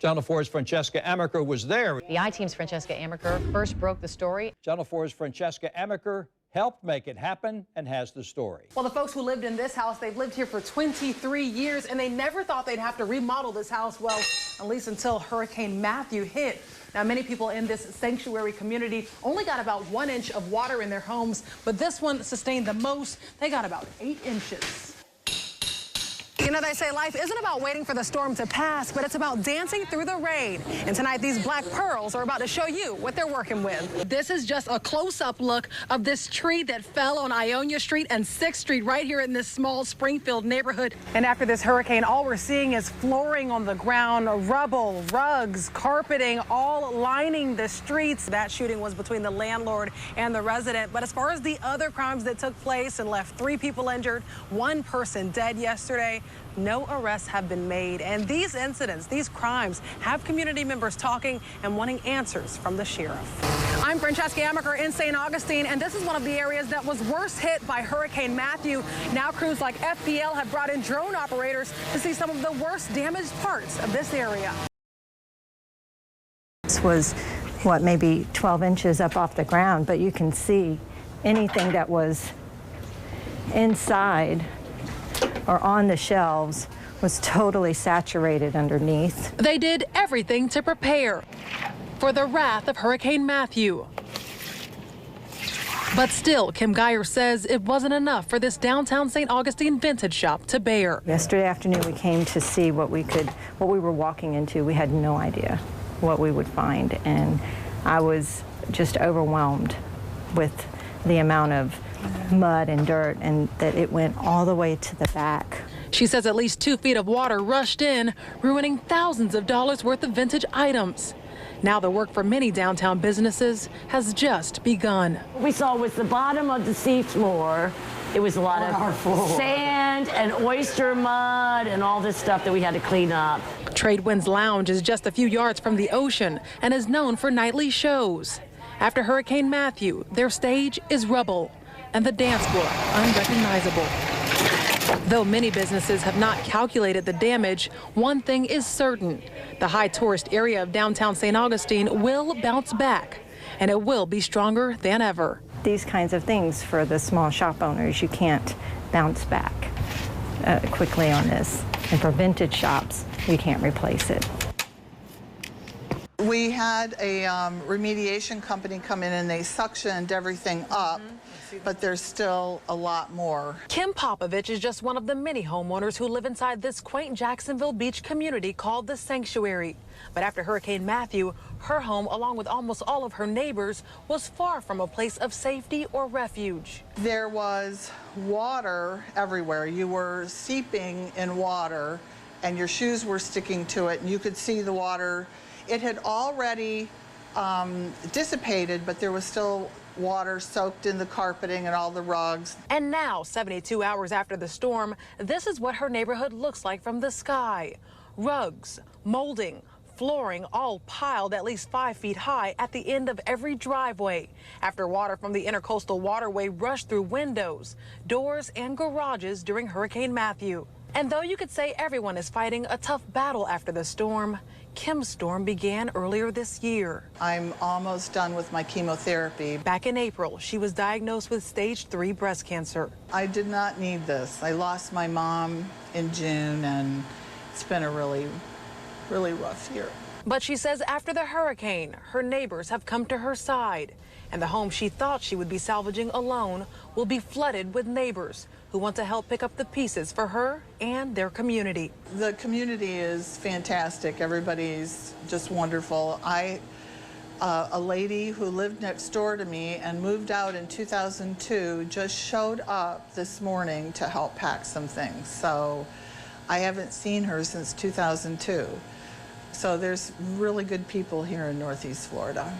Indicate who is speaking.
Speaker 1: Channel 4's Francesca Amiker was there.
Speaker 2: The I-Team's Francesca Amiker first broke the story.
Speaker 1: Channel 4's Francesca Amiker helped make it happen and has the story.
Speaker 3: Well, the folks who lived in this house, they've lived here for 23 years, and they never thought they'd have to remodel this house, well, at least until Hurricane Matthew hit. Now, many people in this sanctuary community only got about 1 inch of water in their homes, but this one sustained the most. They got about 8 inches. You know, they say life isn't about waiting for the storm to pass, but it's about dancing through the rain. And tonight, these black pearls are about to show you what they're working with. This is just a close-up look of this tree that fell on Ionia Street and 6th Street right here in this small Springfield neighborhood. And after this hurricane, all we're seeing is flooring on the ground, rubble, rugs, carpeting, all lining the streets. That shooting was between the landlord and the resident. But as far as the other crimes that took place and left 3 people injured, 1 person dead yesterday, no arrests have been made. And these incidents, these crimes, have community members talking and wanting answers from the sheriff. I'm Francesca Amiker in St. Augustine, and this is one of the areas that was worst hit by Hurricane Matthew. Now crews like FPL have brought in drone operators to see some of the worst damaged parts of this area.
Speaker 4: This was, what, maybe 12 inches up off the ground, but you can see anything that was inside or on the shelves was totally saturated underneath.
Speaker 2: They did everything to prepare for the wrath of Hurricane Matthew. But still, Kim Geyer says it wasn't enough for this downtown St. Augustine vintage shop to bear.
Speaker 4: Yesterday afternoon, we came to see what we were walking into. We had no idea what we would find, and I was just overwhelmed with the amount of mud and dirt, and that it went all the way to the back.
Speaker 2: She says at least 2 feet of water rushed in, ruining thousands of dollars worth of vintage items. Now the work for many downtown businesses has just begun.
Speaker 5: What we saw was the bottom of the seafloor. It was a lot of sand and oyster mud and all this stuff that we had to clean up.
Speaker 2: Tradewinds Lounge is just a few yards from the ocean and is known for nightly shows. After Hurricane Matthew, their stage is rubble and the dance floor unrecognizable. Though many businesses have not calculated the damage, one thing is certain. The high tourist area of downtown St. Augustine will bounce back, and it will be stronger than ever.
Speaker 4: These kinds of things for the small shop owners, you can't bounce back quickly on this. And for vintage shops, you can't replace it.
Speaker 6: We had a remediation company come in and they suctioned everything up, but there's still a lot more.
Speaker 2: Kim Popovich is just one of the many homeowners who live inside this quaint Jacksonville Beach community called the Sanctuary. But after Hurricane Matthew, her home, along with almost all of her neighbors, was far from a place of safety or refuge.
Speaker 6: There was water everywhere. You were seeping in water and your shoes were sticking to it, and you could see the water. It had already dissipated, but there was still water soaked in the carpeting and all the rugs.
Speaker 2: And now, 72 hours after the storm, this is what her neighborhood looks like from the sky. Rugs, molding, flooring, all piled at least 5 feet high at the end of every driveway after water from the intercoastal waterway rushed through windows, doors, and garages during Hurricane Matthew. And though you could say everyone is fighting a tough battle after the storm, Kim's storm began earlier this year.
Speaker 6: I'm almost done with my chemotherapy.
Speaker 2: Back in April, she was diagnosed with stage 3 breast cancer.
Speaker 6: I did not need this. I lost my mom in June, and it's been a really rough year.
Speaker 2: But she says after the hurricane, her neighbors have come to her side, and the home she thought she would be salvaging alone will be flooded with neighbors who want to help pick up the pieces for her and their community.
Speaker 6: The community is fantastic. Everybody's just wonderful. A lady who lived next door to me and moved out in 2002 just showed up this morning to help pack some things. So I haven't seen her since 2002. So there's really good people here in Northeast Florida.